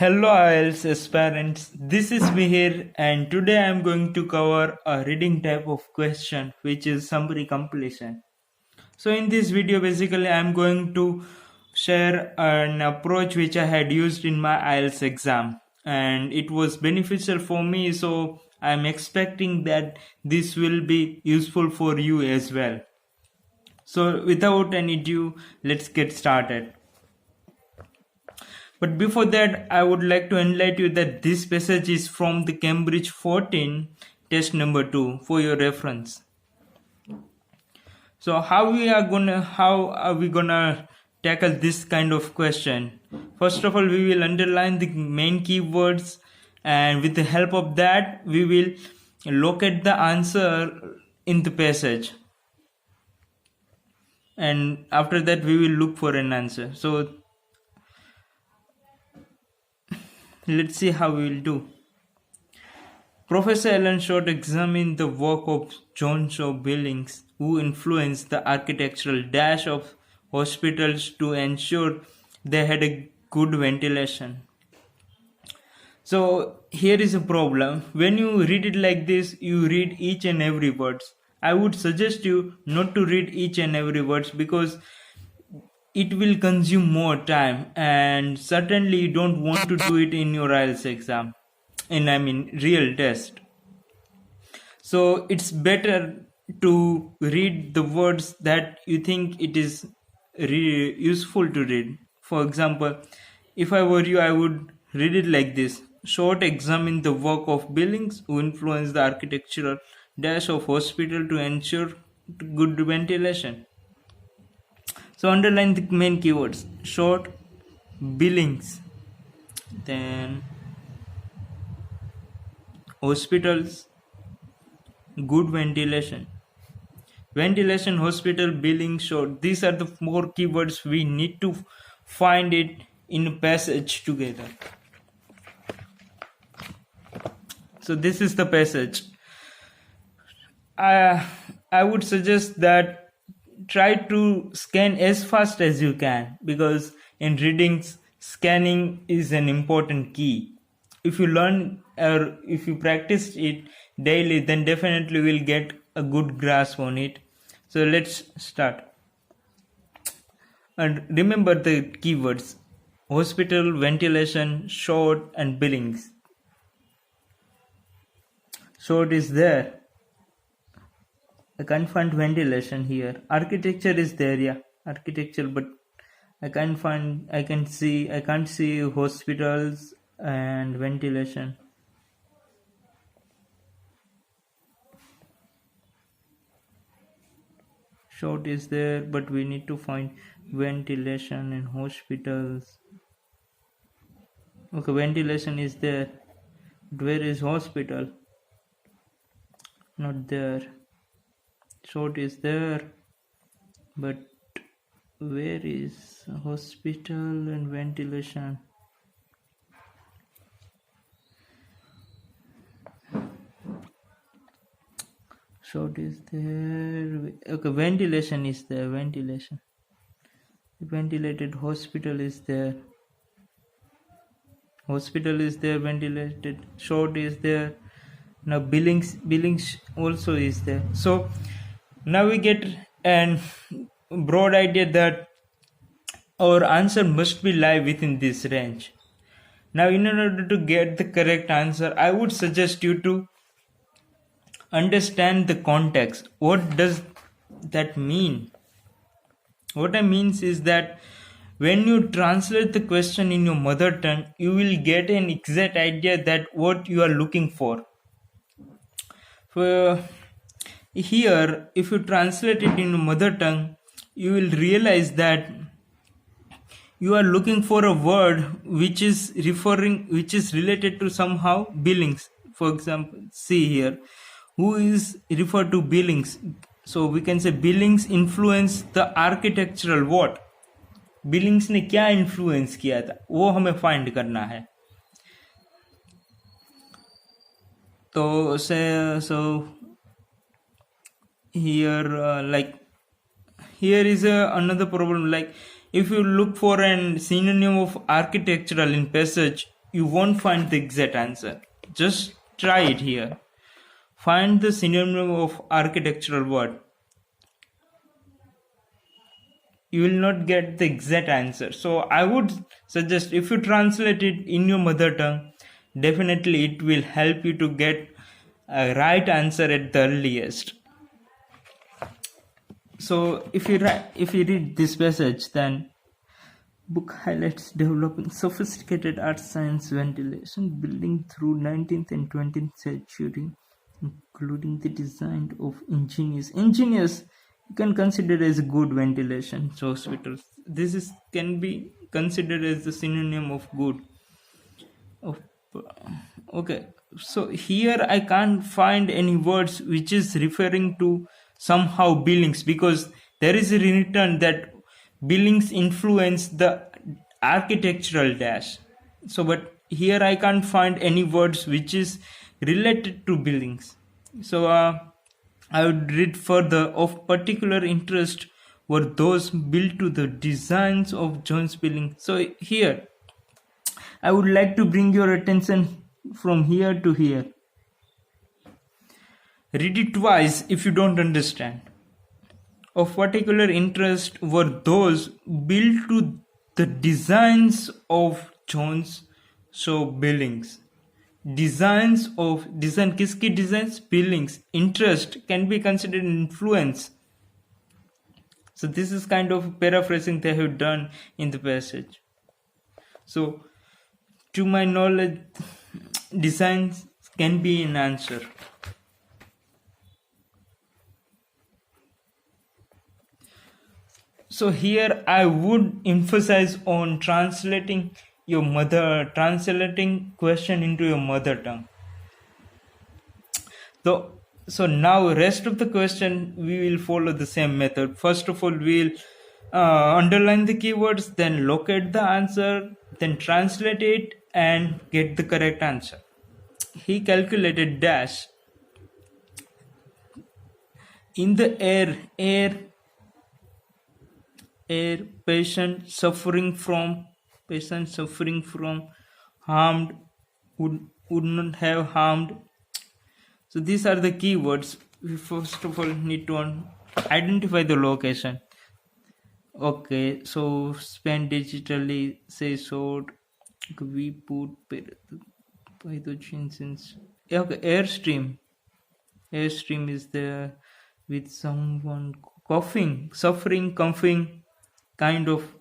Hello IELTS aspirants, this is Mihir and today I am going to cover a reading type of question which is summary completion. So in this video basically I am going to share an approach which I had used in my IELTS exam and it was beneficial for me, so I am expecting that this will be useful for you as well. So without any ado, let's get started. But before that, I would like to enlighten you that this passage is from the Cambridge 14 test number 2 for your reference. So how are we gonna tackle this kind of question? First of all, we will underline the main keywords, and with the help of that we will locate the answer in the passage, and after that we will look for an answer. So let's see how we will do. Professor Alan Short examined the work of John Shaw Billings, who influenced the architectural dash of hospitals to ensure they had a good ventilation. So here is a problem. When you read it like this, you read each and every word. I would suggest you not to read each and every word because it will consume more time, and certainly you don't want to do it in your IELTS exam, real test. So it's better to read the words that you think it is useful to read. For example, if I were you, I would read it like this. Short examine the work of Billings, who influenced the architectural dash of hospital to ensure good ventilation. So underline the main keywords. Short, Billings, then hospitals, good ventilation. Ventilation, hospital, Billings, short. These are the 4 keywords we need to find it in a passage together. So this is the passage. I would suggest that try to scan as fast as you can, because in readings scanning is an important key. If you learn or if you practice it daily, then definitely will get a good grasp on it. So let's start. And remember the keywords: hospital, ventilation, short, and Billings. Short is there. I can't find ventilation here. Architecture is there, yeah, architecture, but I can't see hospitals and ventilation. Short is there, but we need to find ventilation and hospitals. Okay, ventilation is there. Where is hospital? Not there. Short is there, but where is hospital and ventilation? Short is there. Okay, ventilation is there. Ventilation. Ventilated hospital is there. Hospital is there. Ventilated. Short is there. Now Billings also is there. So now we get an broad idea that our answer must be lie within this range. Now in order to get the correct answer, I would suggest you to understand the context. What does that mean? What I means is that when you translate the question in your mother tongue, you will get an exact idea that what you are looking for. Here, if you translate it in your mother tongue, you will realize that you are looking for a word which is related to somehow Billings. For example, see here, who is referred to Billings. So we can say Billings influenced the architectural what? Billings ने क्या influence किया था वो हमें find करना है. So here here is another problem. Like if you look for an synonym of architectural in passage, you won't find the exact answer. Just try it here. Find the synonym of architectural word. You will not get the exact answer. So I would suggest, if you translate it in your mother tongue, definitely it will help you to get a right answer at the earliest. So if you read this passage, then book highlights developing sophisticated art science ventilation building through 19th and 20th century, including the design of ingenious you can consider as good ventilation. So hospitals, this is can be considered as the synonym of good. Okay, so here I can't find any words which is referring to somehow Billings, because there is a written that Billings influenced the architectural dash. So but here I can't find any words which is related to Billings. So I would read further. Of particular interest were those built to the designs of John Billings. So here I would like to bring your attention from here to here. Read it twice if you don't understand. Of particular interest were those built to the designs of Jones Billings. Designs of design kiski designs Billings. Interest can be considered influence. So this is kind of paraphrasing they have done in the passage. So to my knowledge, designs can be an answer. So here I would emphasize on translating question into your mother tongue. So now rest of the question we will follow the same method. First of all, we'll underline the keywords, then locate the answer, then translate it and get the correct answer. He calculated dash in the air patient suffering from harmed would not have harmed. So these are the keywords. We first of all need to identify the location. Okay, so spend digitally, say short. We put pathogens in. Okay, airstream is there with someone coughing, suffering, coughing, kind of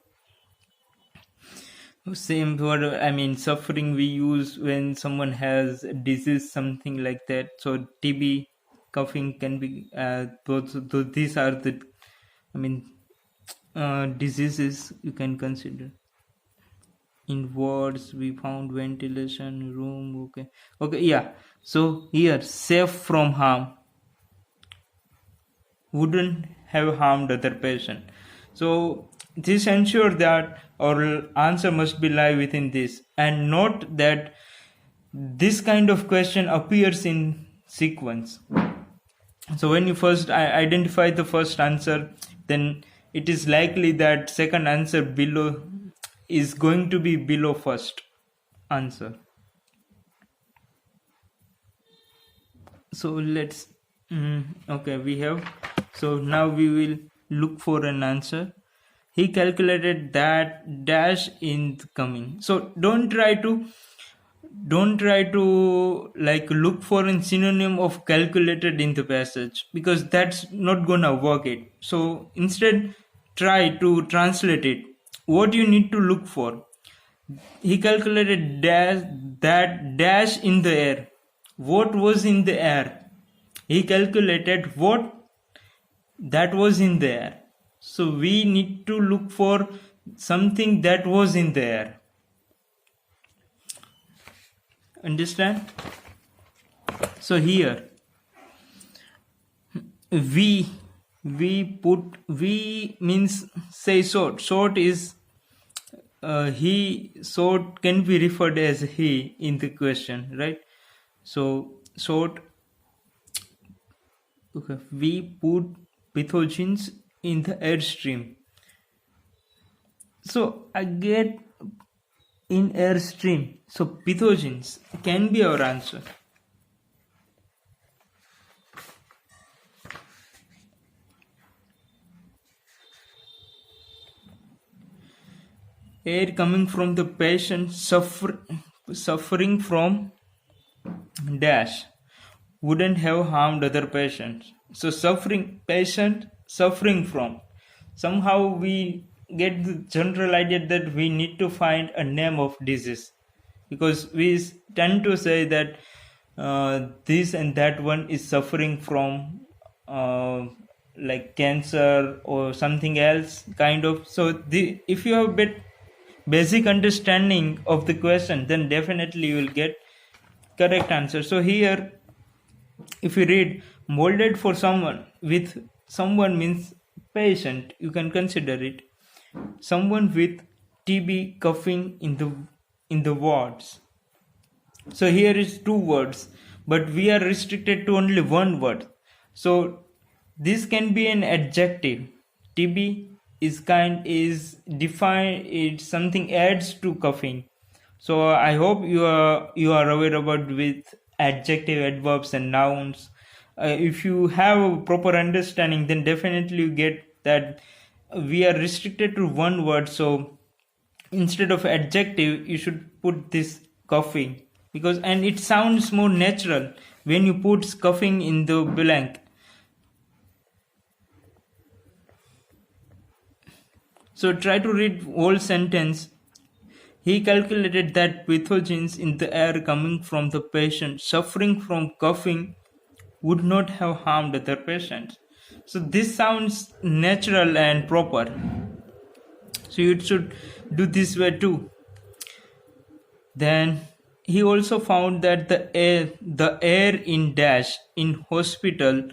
same word. I mean, suffering we use when someone has a disease, something like that. So TB, coughing can be these are the diseases you can consider. In words we found ventilation room. Okay, yeah. So here, safe from harm, wouldn't have harmed other patient. So this ensures that our answer must be lie within this, and note that this kind of question appears in sequence. So when you first identify the first answer, then it is likely that second answer below is going to be below first answer. So let's okay, we have. So now we will look for an answer. He calculated that dash in coming. So don't try to like look for a synonym of calculated in the passage, because that's not gonna work it. So instead try to translate it. What you need to look for, he calculated that dash in the air. What was in the air? He calculated what that was in the air. So we need to look for something that was in the air. Understand? So here we means say short is he. Short can be referred as he in the question, right? So short. Okay, we put pathogens in the airstream. So I get in airstream. So pathogens can be our answer. Air coming from the patient suffering from dash wouldn't have harmed other patients. So patient suffering from. Somehow we get the general idea that we need to find a name of disease, because we tend to say that this and that one is suffering from like cancer or something else kind of. So if you have a bit basic understanding of the question, then definitely you will get correct answer. So here, if you read molded for someone, with someone means patient, you can consider it someone with TB coughing in the wards. So here is two words, but we are restricted to only one word. So this can be an adjective. TB is defined, it's something adds to coughing. So I hope you are aware about with adjective, adverbs and nouns. If you have a proper understanding, then definitely you get that we are restricted to one word. So instead of adjective, you should put this coughing, because and it sounds more natural when you put coughing in the blank. So try to read whole sentence. He calculated that pathogens in the air coming from the patient suffering from coughing would not have harmed other patients. So this sounds natural and proper. So you should do this way too. Then he also found that the air in dash in hospital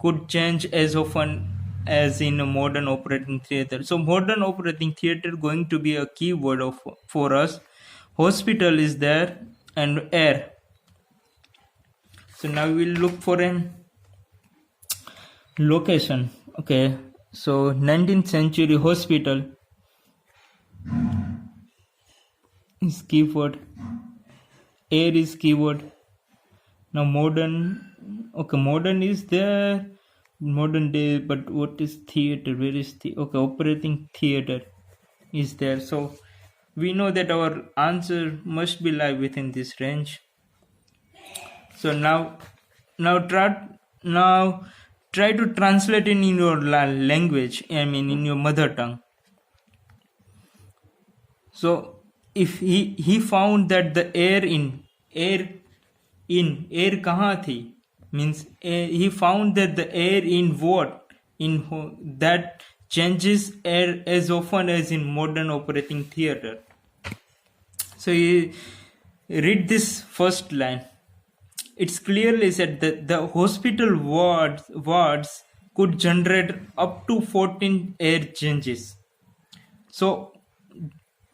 could change as often as in a modern operating theater. So modern operating theater going to be a key word for us. Hospital is there and air. So now we'll look for an location. Okay, so 19th century hospital is keyword, air is keyword. Now modern, okay, modern is there, modern day, but what is theater? Where is okay, operating theater is there. So we know that our answer must be lie within this range. So now try to translate in your language, I mean in your mother tongue. So if he found that the air kahan thi, means he found that the air in what in that changes air as often as in modern operating theater. So you read this first line. It's clearly said that the hospital wards could generate up to 14 air changes. So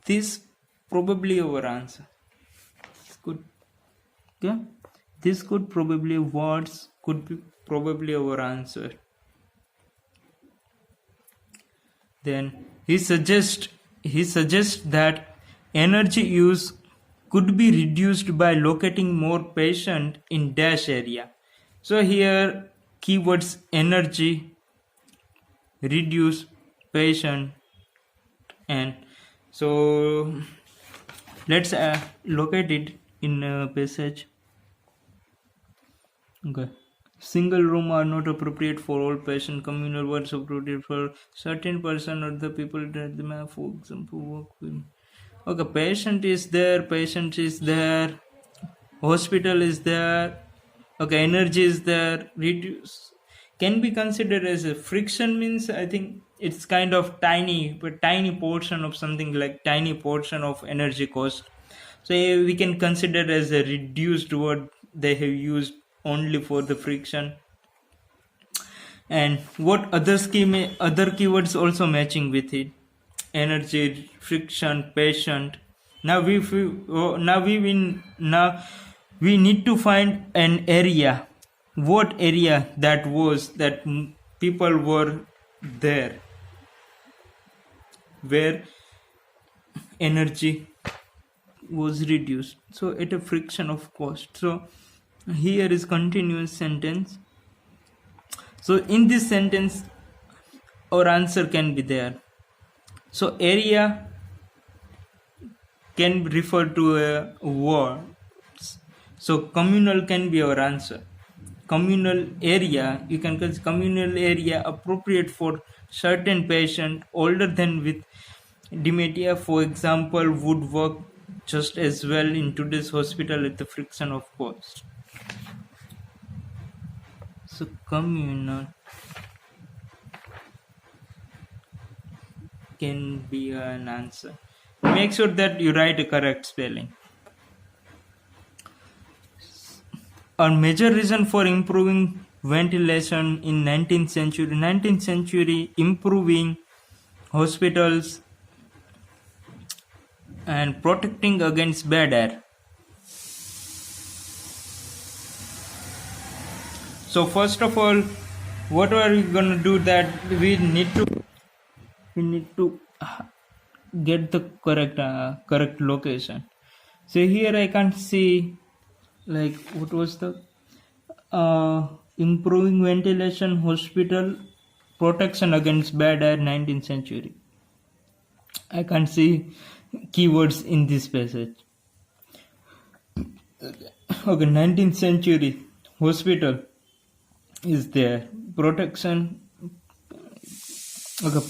this probably our answer. This could probably words could be probably our answer. Then he suggests that energy use could be reduced by locating more patient in dash area. So here keywords energy, reduce, patient, and so let's locate it in a passage. Okay. Single room are not appropriate for all patient. Communal ones appropriate for certain person or the people that they may, for example, work with. Okay, patient is there, hospital is there, okay, energy is there, reduce can be considered as a friction, means I think it's kind of tiny portion of something, like tiny portion of energy cost. So we can consider as a reduced word they have used only for the friction. And what other keywords also matching with it? Energy, friction, patient. Now we need to find an area. What area that was that people were there, where energy, was reduced, so at a friction of cost. So here is continuous sentence. So in this sentence our answer can be there. So area can refer to a ward. So communal can be our answer. Communal area, you can call communal area appropriate for certain patient older than with dementia, for example, would work just as well in today's hospital at the friction of cost. So communal can be an answer. Make sure that you write a correct spelling. A major reason for improving ventilation in 19th century improving hospitals and protecting against bad air. So first of all, what are we going to do? That we need to get the correct location. So here I can't see, like, what was the improving ventilation hospital protection against bad air 19th century. I can't see keywords in this passage. Okay, 19th century hospital is there. Protection. Okay,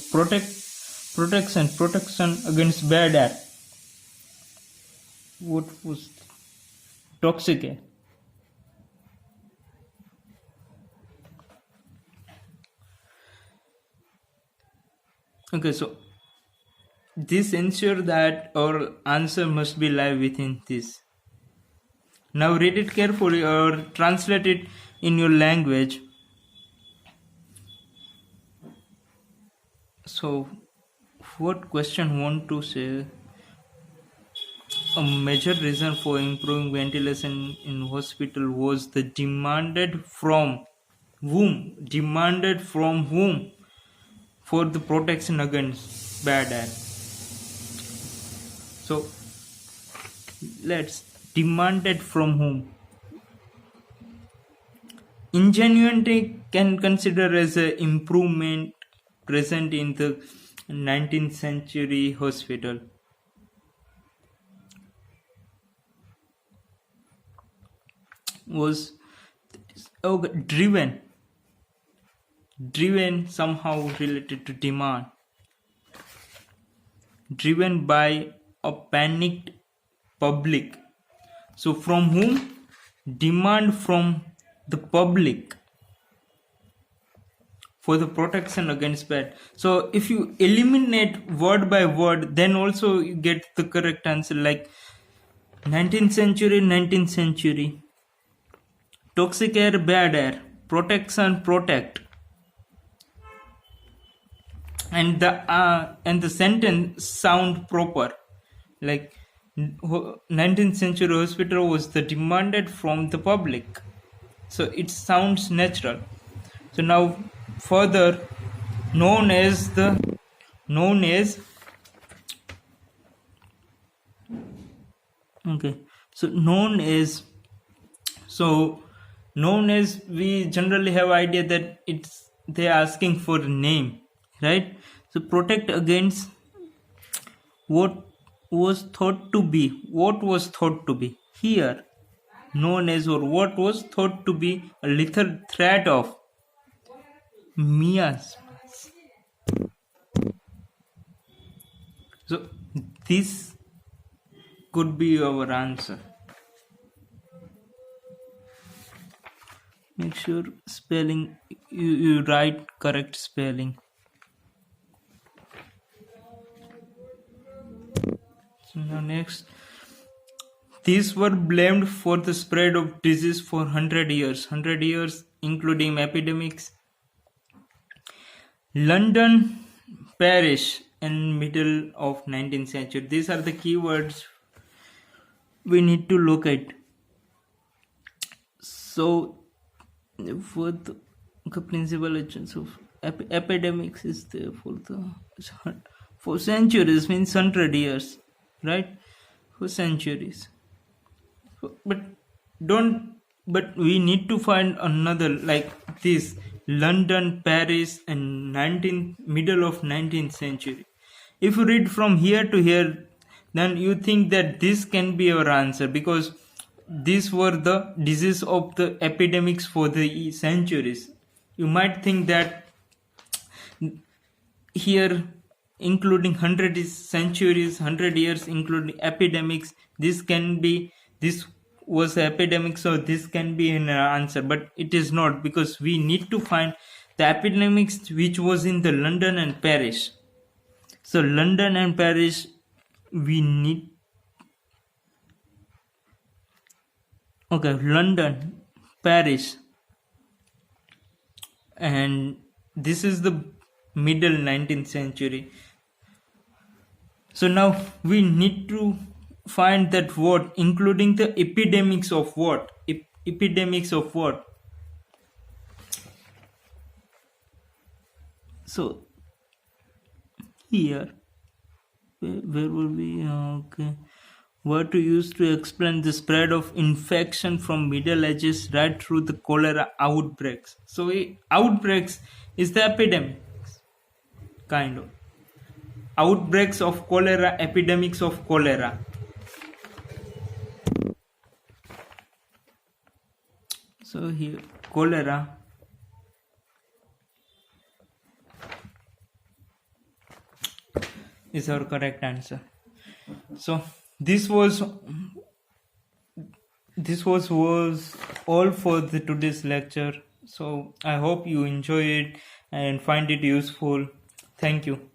protection against bad air. What was toxic air? Okay, so this ensure that our answer must be live within this. Now read it carefully or translate it in your language. So what question want to say? A major reason for improving ventilation in hospital was the demanded from whom for the protection against bad air. So let's demanded from whom. Ingenuity can consider as an improvement present in the 19th century hospital. Was driven somehow related to demand, driven by a panicked public. So from whom? Demand from the public for the protection against bad. So if you eliminate word by word, then also you get the correct answer. Like 19th century, toxic air, bad air, protection, protect, and the sentence sound proper. Like 19th century hospital was the demanded from the public, so it sounds natural. So now further known as we generally have idea that they're asking for a name, right? So protect against what was thought to be here known as, or what was thought to be a lethal threat of miasmas. So this could be our answer. Make sure spelling, you write correct spelling. So now next, these were blamed for the spread of disease for 100 years, including epidemics. London, Paris, and middle of 19th century. These are the keywords we need to look at. So for the principal agents of epidemics is there for centuries, means 100 years, right? for centuries. But don't. But we need to find another like this: London, Paris, and 19th middle of 19th century. If you read from here to here, then you think that this can be our answer because these were the disease of the epidemics for the centuries. You might think that here including 100 centuries, 100 years, including epidemics, this was epidemic, so this can be an answer, but it is not, because we need to find the epidemics which was in the London and Paris. So London and Paris, we need, okay, London, Paris, and this is the middle 19th century. So now we need to find that word, including the epidemics of what? Epidemics of what? So here, where will we? Okay. Were to use to explain the spread of infection from Middle Ages right through the cholera outbreaks. So outbreaks is the epidemics, kind of. Outbreaks of cholera, epidemics of cholera. So here, cholera is our correct answer. So this was all for the today's lecture. So I hope you enjoy it and find it useful. Thank you.